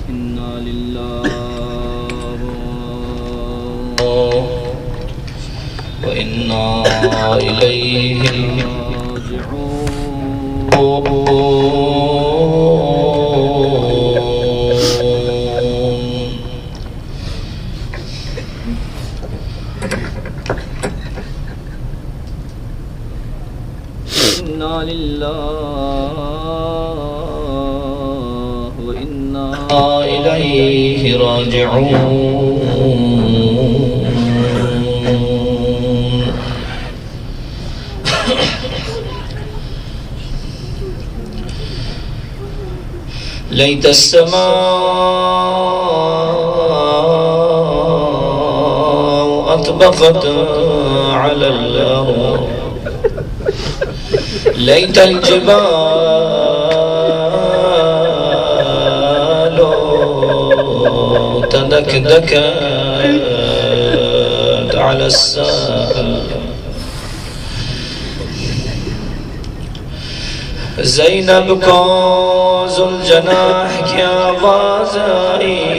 إنا لله وإنا إليه إنا لله وإنا إليه راجعون ليت السماء أطبقت على الأرض ليت الجبال تدكدكت على الساحل زینب کو ذوالجناح کی آواز آئی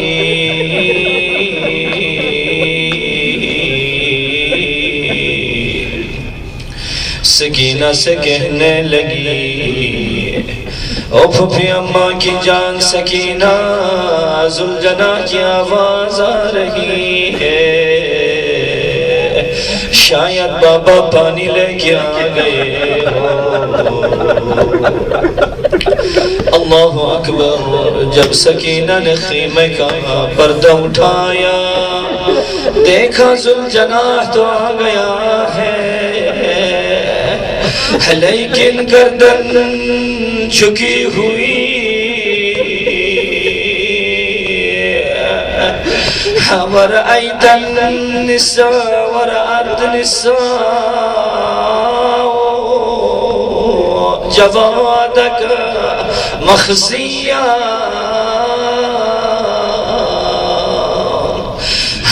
سکینہ سے کہنے لگی او پھوپھی اماں کی جان سکینہ ذوالجناح کی آواز آ رہی ہے شاید بابا پانی لے کے آ گئے اللہ اکبر جب سکینہ نے خیمے کا پردہ اٹھایا دیکھا ذوالجناح تو آ گیا ہے لیکن گردن جھکی ہوئی ورأيت النساء ورأت النساء جوادك مخزيا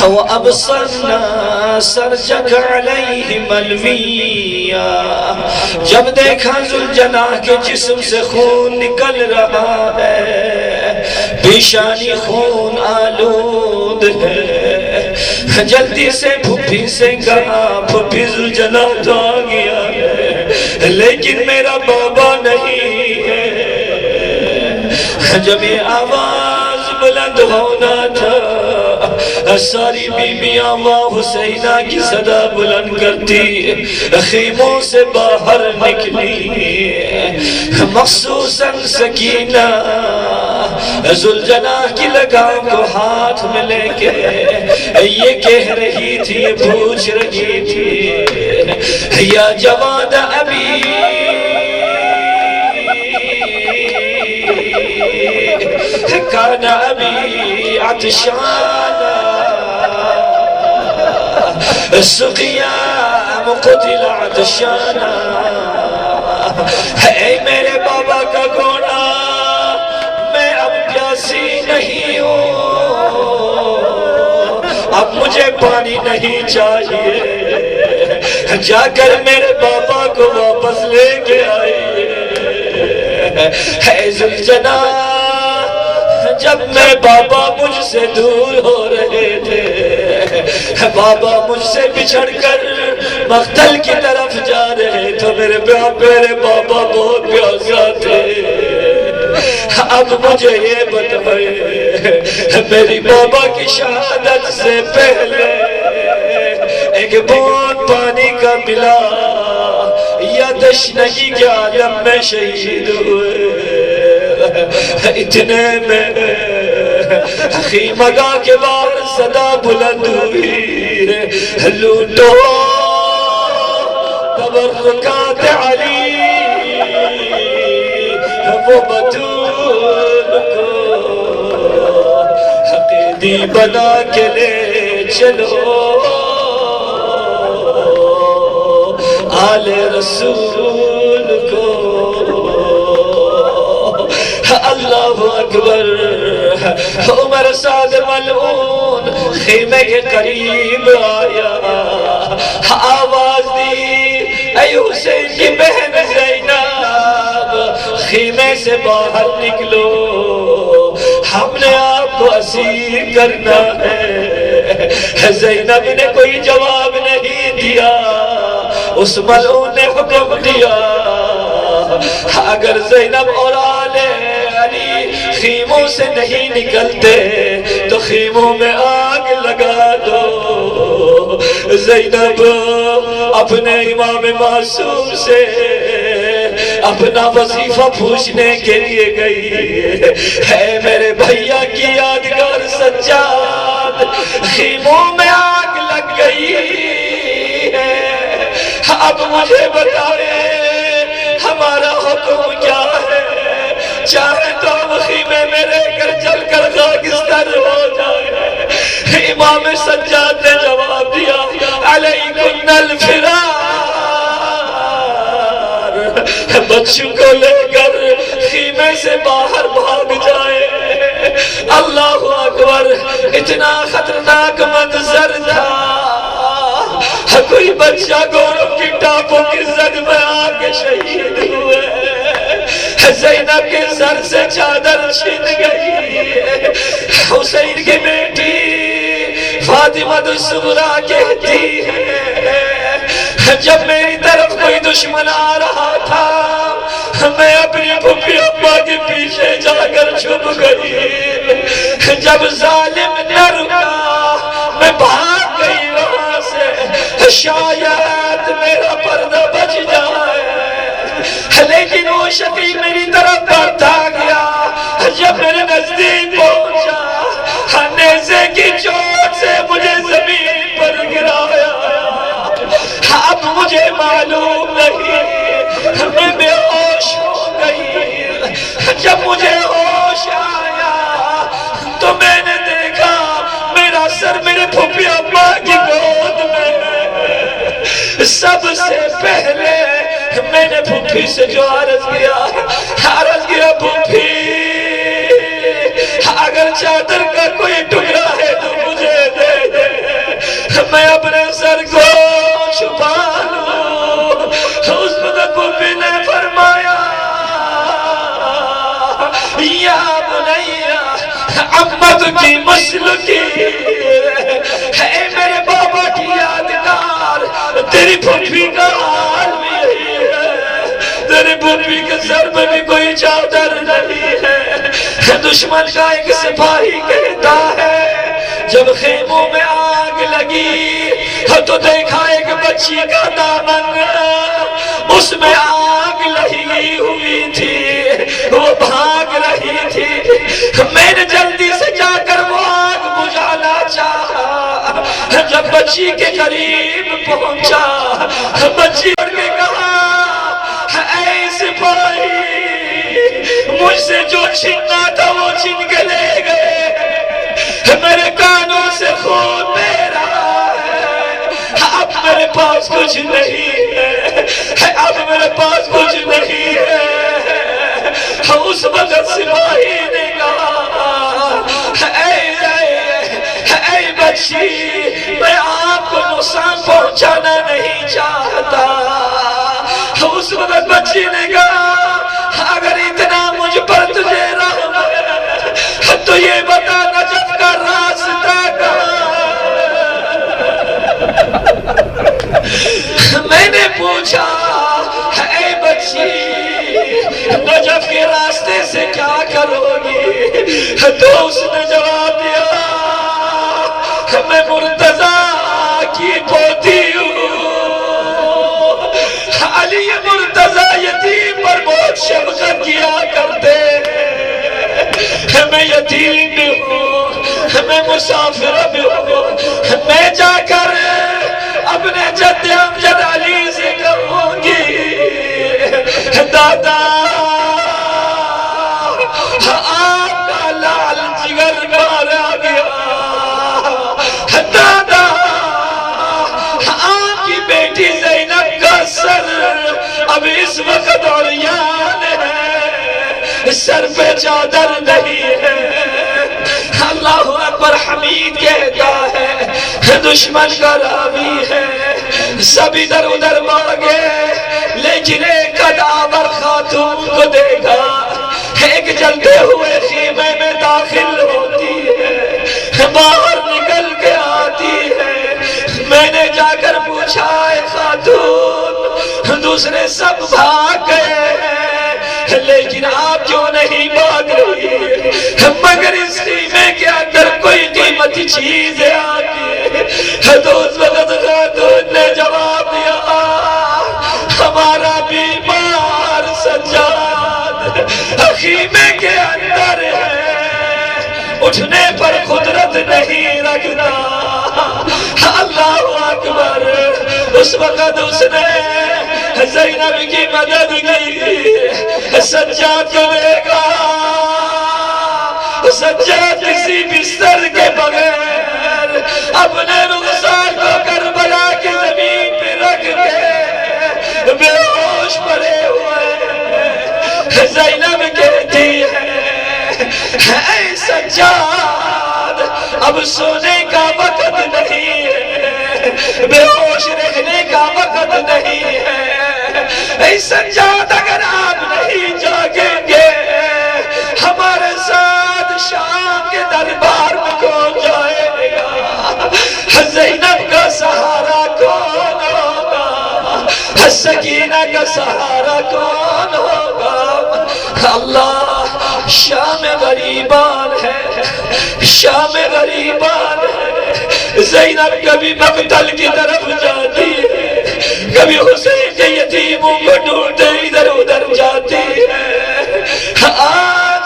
وأبصرنا سرجك عليه ملويا جب دیکھا ذوالجناح کے جسم سے خون نکل رہا ہے پیشانی خون آلود ہے جلدی سے پھوپھی سے کہا پھوپھی ذوالجناح تو آ گیا ہے لیکن میرا بابا نہیں ہے جب یہ آواز بلند ہونا تھا ساری بیبیاں ماں حسینہ کی صدا بلند کرتی خیموں سے باہر نکلی مخصوصاً سکینہ ذوالجناح کی لگام کو ہاتھ میں لے کے یہ کہہ رہی تھی یہ پوچھ رہی تھی یا جواد ابی کان ابی عطشانا سقیا مقتل عطشانا اے میرے بابا کا گونا میں اب پیاسی نہیں ہوں اب مجھے پانی نہیں چاہیے جا کر میرے بابا کو واپس لے کے آئے اے ذوالجناح جب میں بابا مجھ سے دور ہو رہے تھے بابا مجھ سے بچھڑ کر مقتل کی طرف جا رہے تو میرے بابا بہت پیاسا تھے اب مجھے یہ بتائے میری بابا کی شہادت سے پہلے ایک بہت پانی کا ملا یا تشنگی کے عالم میں شہید ہوئے اتنے میں خیمگاہ کے باہر صدا بلند ہوئی لوٹو تبرکات علی وہ بطول کو حقیدی بنا کے لے چلو آل رسول کو اللہ اکبر عمر سعد ملعون خیمے کے قریب آیا آواز دی اے حسین کی بہن زینب خیمے سے باہر نکلو ہم نے آپ کو اسیر کرنا ہے۔ زینب نے کوئی جواب نہیں دیا، اس ملعون نے حکم دیا اگر زینب اور آل علی خیموں سے نہیں نکلتے تو خیموں میں آگ لگا دو۔ زینب اپنے امام معصوم سے اپنا وظیفہ پوچھنے کے لیے گئی، ہے میرے بھیا کی یادگار سجاد، خیموں میں آگ لگ گئی ہے، اب مجھے بتائے ہمارا حکم کیا ہے؟ چاہے تو ہم خیمے میں رہ کر جل کر خاکستر ہو جائے۔ امام سجاد نے جواب دیا علیکن الفرار، بچوں کو لے کر خیمے سے باہر بھاگ جائے۔ اللہ اکبر، اتنا خطرناک منظر تھا، کوئی بچہ گوروں کی ٹاپوں کی زد میں آ کے شہید ہوئے، زینب کے سر سے چادر چھن گئی۔ حسین کی بیٹی فاطمہ الصغریٰ کہتی ہے جب میری طرف کوئی دشمن آ رہا تھا میں اپنی پھپھی اماں کے پیچھے جا کر چھپ گئی، جب ظالم نہ رکا میں بھاگ گئی وہاں سے، شاید میرا پردہ بچ جائے، لیکن وہ شقی میری طرف بڑھتا گیا، جب میرے نزدیک پہنچا نیزے کی چوٹ سے مجھے زمین پر گرایا۔ اب مجھے معلوم نہیں، میں بے ہوش ہو گئی، جب مجھے ہوش آیا تو میں نے دیکھا میرا سر میرے پھپھی اماں کی گود میں۔ سب سے پہلے میں نے پھپھی سے جو عرض کیا پھپھی اگر چادر کا کوئی ٹکڑا ہے تو مجھے دے دے، میں اپنے سر کو چھپا لوں۔ اس وقت پھپھی نے فرمایا یا بنیا امت کی مسلکی، اے میرے بابا کی یادگار، تیری پھپھی کا حال بھی یہی ہے، تیری پھپھی کے سر میں بھی کوئی چادر نہیں ہے۔ دشمن کا ایک سپاہی کہتا ہے جب خیموں میں آگ لگی تو دیکھا ایک بچی کا دامن اس میں آگ لگی ہوئی تھی، وہ بھاگ رہی تھی، میں نے جلدی سے جا کر وہ آگ بجھانا چاہا، جب بچی کے قریب پہنچا بچی پڑھ کے کہا اے سپاہی مجھ سے جو چھننا تھا وہ چھن کے لے گئے، میرے کانوں سے خون بہہ رہا ہے، اب میرے پاس کچھ نہیں ہے، اب میرے پاس کچھ نہیں ہے۔ اس وقت سپاہی نے کہا اے بچی میں آپ کو نقصان پہنچانا نہیں چاہتا۔ اس وقت بچی نے کہا اگر اتنا مجھ پر تجھے رحم ہے تو یہ بتا نجف کا راستہ کہاں؟ میں نے پوچھا اے بچی نجف کے راستے سے کیا کرو گی؟ تو اس نے جواب دیا میں مرتضیٰ کی پوتی ہوں، علی مرتضیٰ یتیم پر بہت شفقت کیا کرتے ہیں، میں یتیم بھی ہوں، میں مسافر بھی ہوں، میں جا کر اپنے جد امجد علی سے کہوں گی دادا آپ کا لال جگر مارا گیا، دادا آپ کی بیٹی زینب کا سر اب اس وقت عریان ہے، سر پہ چادر نہیں ہے۔ اللہ اکبر حمید کہتا ہے دشمن کا راوی ہے، سب ادھر ادھر بھاگے لیکن ایک قدامر خاتون کو دیکھا، ایک جلتے ہوئے خیمے میں داخل ہوتی ہے۔ دوسرے سب بھاگ گئے، لیکن آپ کیوں نہیں بھاگ رہی؟ مگر اس خیمے کے اندر کوئی قیمتی چیز آتی ہے۔ تو اس وقت خاتون نے جواب دیا، ہمارا بیمار سجاد خیمے کے اندر ہے، اٹھنے پر قدرت نہیں رکھتا۔ اللہ اکبر۔ اس وقت اس نے زینب کی مدد کی، سجاد کو دیکھا، سجاد کسی بستر کے بغیر اپنے رخسار کو کربلا کی زمین پہ رکھ کے بے ہوش پڑے ہوئے۔ زینب کہتی ہے، اے سجاد اب سونے کا وقت نہیں ہے، بے ہوش رہنے کا وقت نہیں ہے۔ اے سجاد اگر آپ نہیں جاگیں گے ہمارے ساتھ شام کے دربار میں کون جائے گا؟ زینب کا سہارا کون ہوگا؟ سکینہ کا سہارا کون ہوگا؟ اللہ، شام غریبان ہے، شام غریبان ہے۔ زینب کبھی مقتل کی طرف جاتی ہے، کبھی حسین کے یتیموں کو ڈھونڈتے ادھر ادھر جاتی ہے۔ آج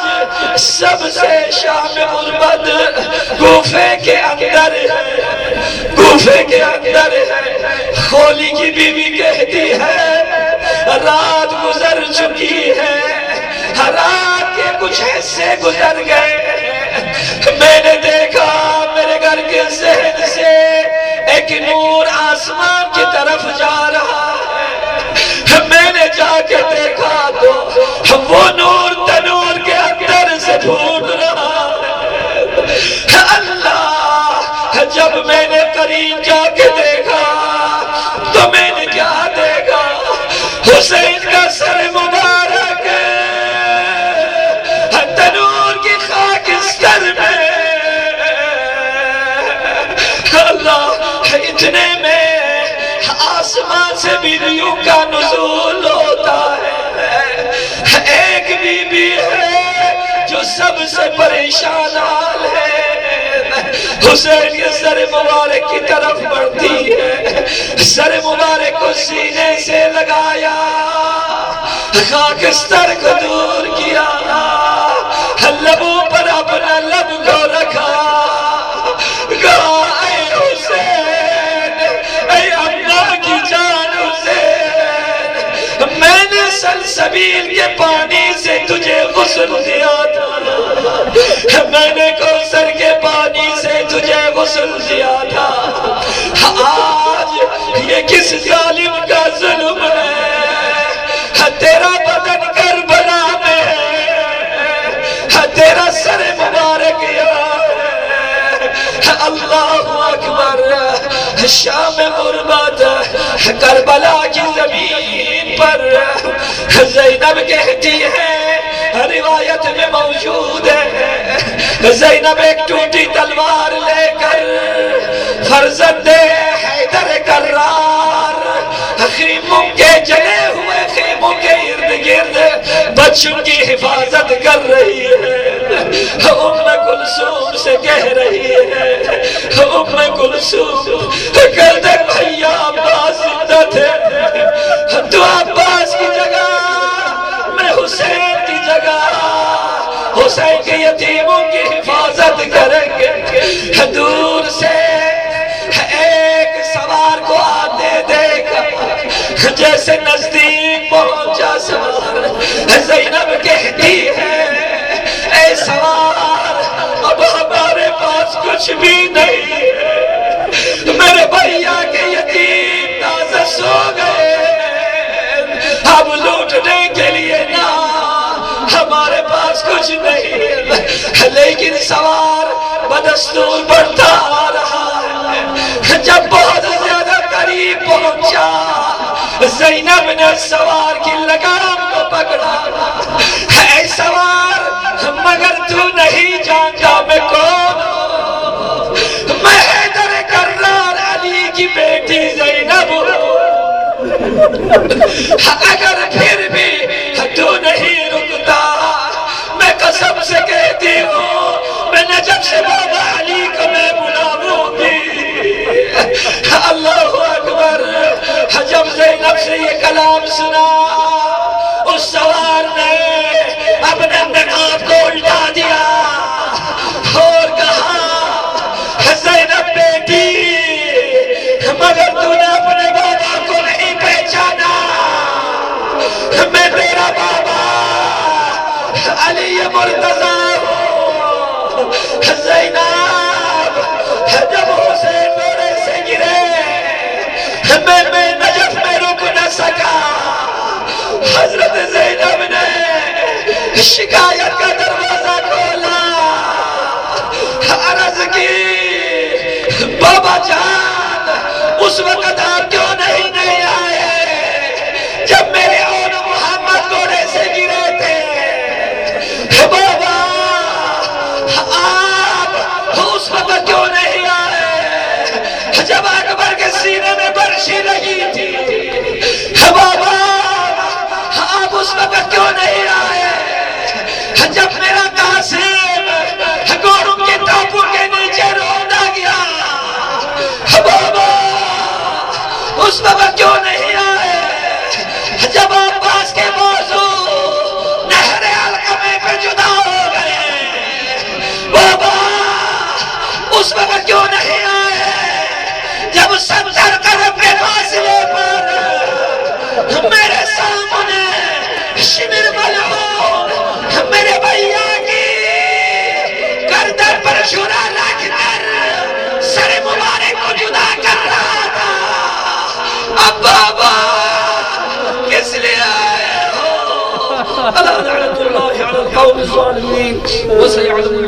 سب سے شام غربت کوفے کے اندر ہے، کوفے کے اندر ہے۔ خولی کی بیوی کہتی ہے، رات گزر چکی ہے، رات کے کچھ حصے گزر گئے، میں نے دیکھا میرے گھر کے ذہن سے ایک نور آسمان کی طرف جا رہا ہے۔ میں نے جا کے دیکھا تو وہ نور تنور کے اندر سے پھوٹ رہا ہے۔ اللہ، جب میں نے قریب جا کے دیکھا تو میں نے کیا دیکھا؟ حسین کا سر مبارک تنور کی خاکستر میں۔ اللہ، اتنے میں آسمان سے بیویوں کا نزول ہوتا ہے۔ ایک بی بی ہے جو سب سے پریشان حال ہے، حسین کے سر مبارک کی طرف بڑھتی ہے، سر مبارک کو سینے سے لگایا، خاکستر کو دور کیا، لبوں پر اپنا لب کو رکھا، کہا اے حسین، اے اماں کی جان حسین، میں نے سلسبیل کے پانی سے تجھے غسل دیا تھا، میں نے کوثر کے پانی سے تجھے غسل دیا تھا، آج یہ کس ظالم کا ظلم ہے؟ تیرا بدن کربلا میں ہے، تیرا سر مبارک یہاں ہے۔ اللہ اکبر۔ شام غربت کربلا کی زمین پر زینب کہتی ہے، روایت میں موجود ہے، زینب ایک ٹوٹی تلوار لے کر فرزند حیدر کرار خیموں کے جلے ہوئے خیموں کے ارد گرد بچوں کی حفاظت کر رہی ہے۔ ام کلثوم سے کہہ رہی ہے، ام کلثوم کر دے بھیا عباس زندہ تھے تو عباس کی جگہ میں حسین کی جگہ حسین کے یتیموں کی حفاظت کریں گے۔ دور سے ایک سوار کو آتے دیکھ جیسے نزدیک پہنچا سوار، زینب کہتی ہے، اے سوار اب ہمارے پاس کچھ بھی نہیں ہے، میرے بھیا کے یتیم تازہ سو گئے، اب لوٹنے کے لیے نہ ہمارے پاس کچھ نہیں ہے۔ لیکن سوار بدستور بڑھتا آ رہا ہے، جب بہت زیادہ قریب پہنچا زینب نے سوار کی لگام کو پکڑا، اے سوار مگر تو نہیں جانتا میں کون ہوں، میں حیدر کرار علی کی بیٹی زینب ہوں۔ اگر پھر بھی تو نہیں رکتا میں قسم سے کہتی ہوں میں نجف سے بابا علی کو میں بلاؤں گی اللہ اکبر جب زینب سے یہ کلام سنا اس سوار نے اپنے نقاب کو الٹا دیا اور کہا زینب بیٹی مگر تو نے اپنے بابا کو نہیں پہچانا میں میرا بابا علی مرتضیٰ ہوں زینب جب حسین گھوڑے سے گرے میں نجف میں رک نہ سکا حضرت زینب نے شکایت کا دروازہ کھولا عرض کی بابا جان اس وقت آپ کیوں نہیں آئے جب میرے اور محمد گھوڑے سے گرے تھے بابا آپ اس وقت کیوں نہیں آئے جب اکبر کے سینے میں برشی لگی تھی بابا آپ اس وقت کیوں نہیں آئے جب میرا قاسم گورم کے ٹاپو کے نیچے رونا گیا بابا اس وقت کیوں نہیں آئے جب عباس کے موضوع نہر علقمے پہ جدا ہو گئے بابا اس وقت کیوں نہیں آئے جب 70 قدم کے فاصلے پر میرے سامنے شمر ملعون میرے بھیا کی گردن پر شورا رکھ کر سر مبارک کو جدا کر رہا تھا اب بابا کس لئے آئے ہو اللہ لعنت اللہ علی القوم الظالمین وسيعلم